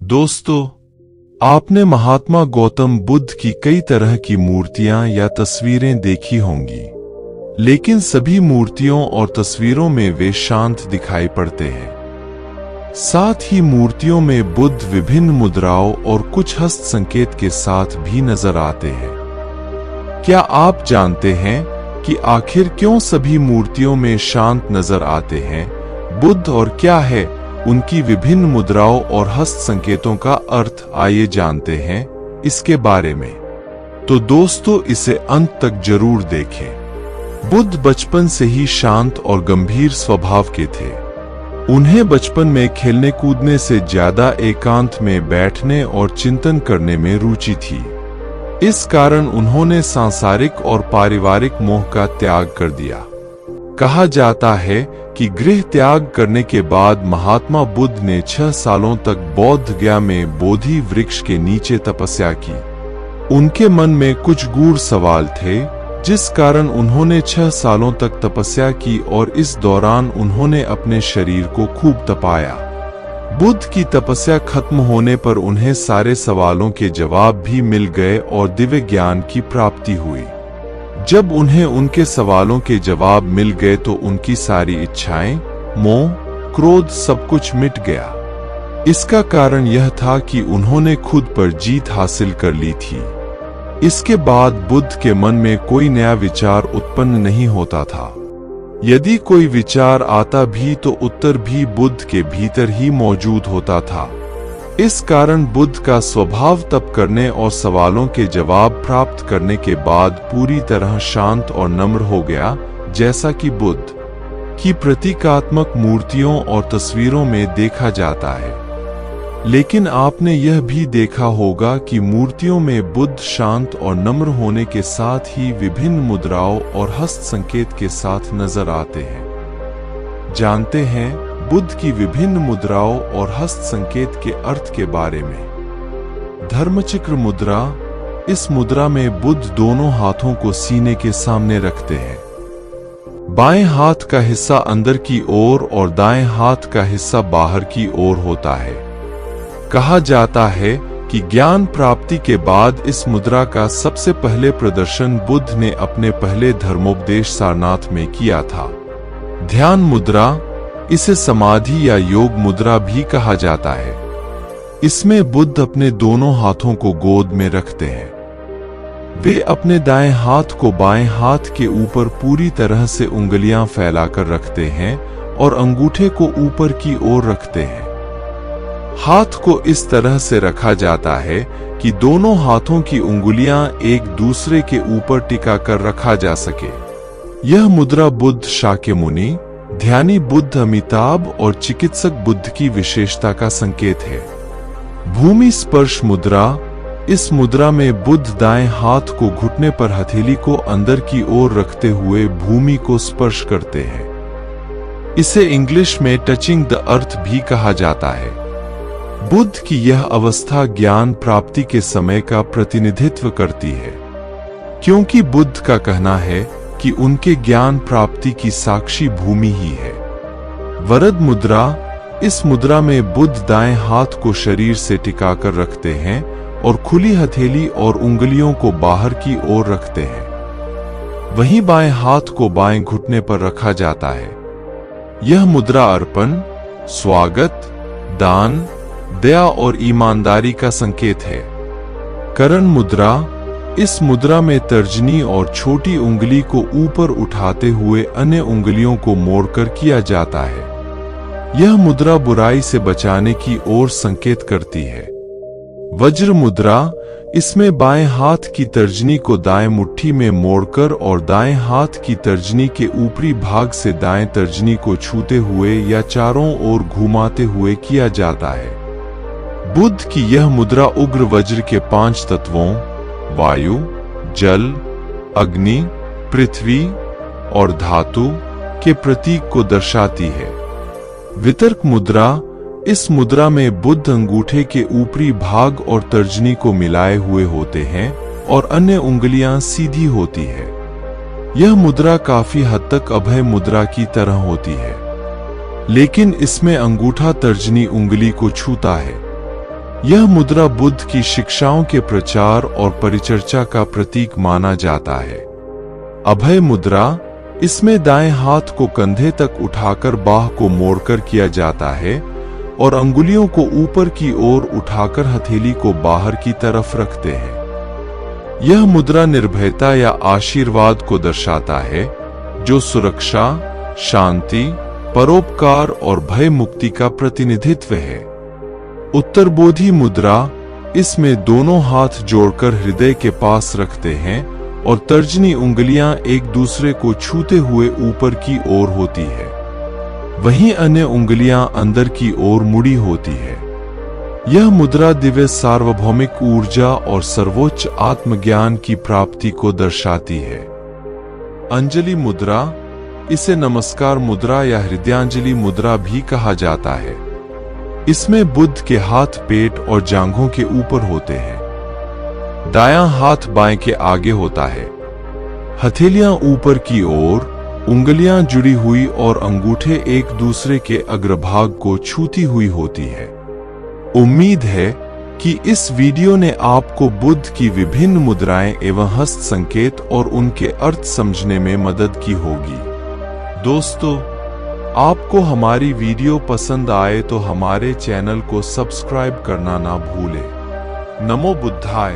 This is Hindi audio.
दोस्तों, आपने महात्मा गौतम बुद्ध की कई तरह की मूर्तियां या तस्वीरें देखी होंगी, लेकिन सभी मूर्तियों और तस्वीरों में वे शांत दिखाई पड़ते हैं। साथ ही मूर्तियों में बुद्ध विभिन्न मुद्राओं और कुछ हस्त संकेत के साथ भी नजर आते हैं। क्या आप जानते हैं कि आखिर क्यों सभी मूर्तियों में शांत नजर आते हैं बुद्ध, और क्या है उनकी विभिन्न मुद्राओं और हस्त संकेतों का अर्थ? आइए जानते हैं इसके बारे में। तो दोस्तों, इसे अंत तक जरूर देखें। बुद्ध बचपन से ही शांत और गंभीर स्वभाव के थे। उन्हें बचपन में खेलने कूदने से ज्यादा एकांत में बैठने और चिंतन करने में रुचि थी। इस कारण उन्होंने सांसारिक और पारिवारिक मोह का त्याग कर दिया। कहा जाता है कि गृह त्याग करने के बाद महात्मा बुद्ध ने 6 सालों तक बौद्ध गया में बोधि वृक्ष के नीचे तपस्या की। उनके मन में कुछ गूढ़ सवाल थे, जिस कारण उन्होंने 6 सालों तक तपस्या की और इस दौरान उन्होंने अपने शरीर को खूब तपाया। बुद्ध की तपस्या खत्म होने पर उन्हें सारे सवालों के जवाब भी मिल गए और दिव्य ज्ञान की प्राप्ति हुई। जब उन्हें उनके सवालों के जवाब मिल गए तो उनकी सारी इच्छाएं, मोह, क्रोध सब कुछ मिट गया। इसका कारण यह था कि उन्होंने खुद पर जीत हासिल कर ली थी। इसके बाद बुद्ध के मन में कोई नया विचार उत्पन्न नहीं होता था। यदि कोई विचार आता भी तो उत्तर भी बुद्ध के भीतर ही मौजूद होता था। इस कारण बुद्ध का स्वभाव तप करने और सवालों के जवाब प्राप्त करने के बाद पूरी तरह शांत और नम्र हो गया, जैसा कि बुद्ध की प्रतीकात्मक मूर्तियों और तस्वीरों में देखा जाता है। लेकिन आपने यह भी देखा होगा कि मूर्तियों में बुद्ध शांत और नम्र होने के साथ ही विभिन्न मुद्राओं और हस्त संकेत के साथ नजर आते हैं। जानते हैं बुद्ध की विभिन्न मुद्राओं और हस्त संकेत के अर्थ के बारे में। धर्मचक्र मुद्रा। इस मुद्रा में बुद्ध दोनों हाथों को सीने के सामने रखते हैं। बाएं हाथ का हिस्सा अंदर की ओर और दाएं हाथ का हिस्सा बाहर की ओर होता है। कहा जाता है कि ज्ञान प्राप्ति के बाद इस मुद्रा का सबसे पहले प्रदर्शन बुद्ध ने अपने पहले धर्मोपदेश सारनाथ में किया था। ध्यान मुद्रा। इसे समाधि या योग मुद्रा भी कहा जाता है। इसमें बुद्ध अपने दोनों हाथों को गोद में रखते हैं। वे अपने दाएं हाथ को बाएं हाथ के ऊपर पूरी तरह से उंगलियां फैलाकर रखते हैं और अंगूठे को ऊपर की ओर रखते हैं। हाथ को इस तरह से रखा जाता है कि दोनों हाथों की उंगलियां एक दूसरे के ऊपर टिका कर रखा जा सके। यह मुद्रा बुद्ध शाक्यमुनि, ध्यानी बुद्ध अमिताभ और चिकित्सक बुद्ध की विशेषता का संकेत है। भूमि स्पर्श मुद्रा। इस मुद्रा में बुद्ध दाएं हाथ को घुटने पर हथेली को अंदर की ओर रखते हुए भूमि को स्पर्श करते हैं। इसे इंग्लिश में टचिंग द अर्थ भी कहा जाता है। बुद्ध की यह अवस्था ज्ञान प्राप्ति के समय का प्रतिनिधित्व करती है, क्योंकि बुद्ध का कहना है कि उनके ज्ञान प्राप्ति की साक्षी भूमि ही है। वरद मुद्रा। इस मुद्रा में बुद्ध दाएं हाथ को शरीर से टिकाकर रखते हैं और खुली हथेली और उंगलियों को बाहर की ओर रखते हैं। वहीं बाएं हाथ को बाएं घुटने पर रखा जाता है। यह मुद्रा अर्पण, स्वागत, दान, दया और ईमानदारी का संकेत है। करण मुद्रा। इस मुद्रा में तर्जनी और छोटी उंगली को ऊपर उठाते हुए अन्य उंगलियों को मोड़कर किया जाता है। यह मुद्रा बुराई से बचाने की ओर संकेत करती है। वज्र मुद्रा। इसमें बाएं हाथ की तर्जनी को दाएं मुट्ठी में मोड़कर और दाएं हाथ की तर्जनी के ऊपरी भाग से दाएं तर्जनी को छूते हुए या चारों ओर घुमाते हुए किया जाता है। बुद्ध की यह मुद्रा उग्र वज्र के 5 तत्वों वायु, जल, अग्नि, पृथ्वी और धातु के प्रतीक को दर्शाती है। वितर्क मुद्रा। इस मुद्रा में बुद्ध अंगूठे के ऊपरी भाग और तर्जनी को मिलाए हुए होते हैं और अन्य उंगलियां सीधी होती है। यह मुद्रा काफी हद तक अभय मुद्रा की तरह होती है, लेकिन इसमें अंगूठा तर्जनी उंगली को छूता है। यह मुद्रा बुद्ध की शिक्षाओं के प्रचार और परिचर्चा का प्रतीक माना जाता है। अभय मुद्रा, इसमें दाएं हाथ को कंधे तक उठाकर बाह को मोड़कर किया जाता है और अंगुलियों को ऊपर की ओर उठाकर हथेली को बाहर की तरफ रखते हैं। यह मुद्रा निर्भयता या आशीर्वाद को दर्शाता है, जो सुरक्षा, शांति, परोपकार और भय मुक्ति का प्रतिनिधित्व है। उत्तरबोधि मुद्रा, इसमें दोनों हाथ जोड़कर हृदय के पास रखते हैं और तर्जनी उंगलियां एक दूसरे को छूते हुए ऊपर की ओर होती है, वहीं अन्य उंगलियां अंदर की ओर मुड़ी होती है। यह मुद्रा दिव्य सार्वभौमिक ऊर्जा और सर्वोच्च आत्मज्ञान की प्राप्ति को दर्शाती है। अंजलि मुद्रा, इसे नमस्कार मुद्रा या हृदयांजलि मुद्रा भी कहा जाता है। इसमें बुद्ध के हाथ पेट और जांघों के ऊपर होते हैं। दायां हाथ बाएं के आगे होता है। हथेलियां ऊपर की ओर, उंगलियां जुड़ी हुई और अंगूठे एक दूसरे के अग्रभाग को छूती हुई होती है। उम्मीद है कि इस वीडियो ने आपको बुद्ध की विभिन्न मुद्राएं एवं हस्त संकेत और उनके अर्थ समझने में मदद की होगी। दोस्तों, आपको हमारी वीडियो पसंद आए तो हमारे चैनल को सब्सक्राइब करना ना भूलें। नमो बुद्धाय।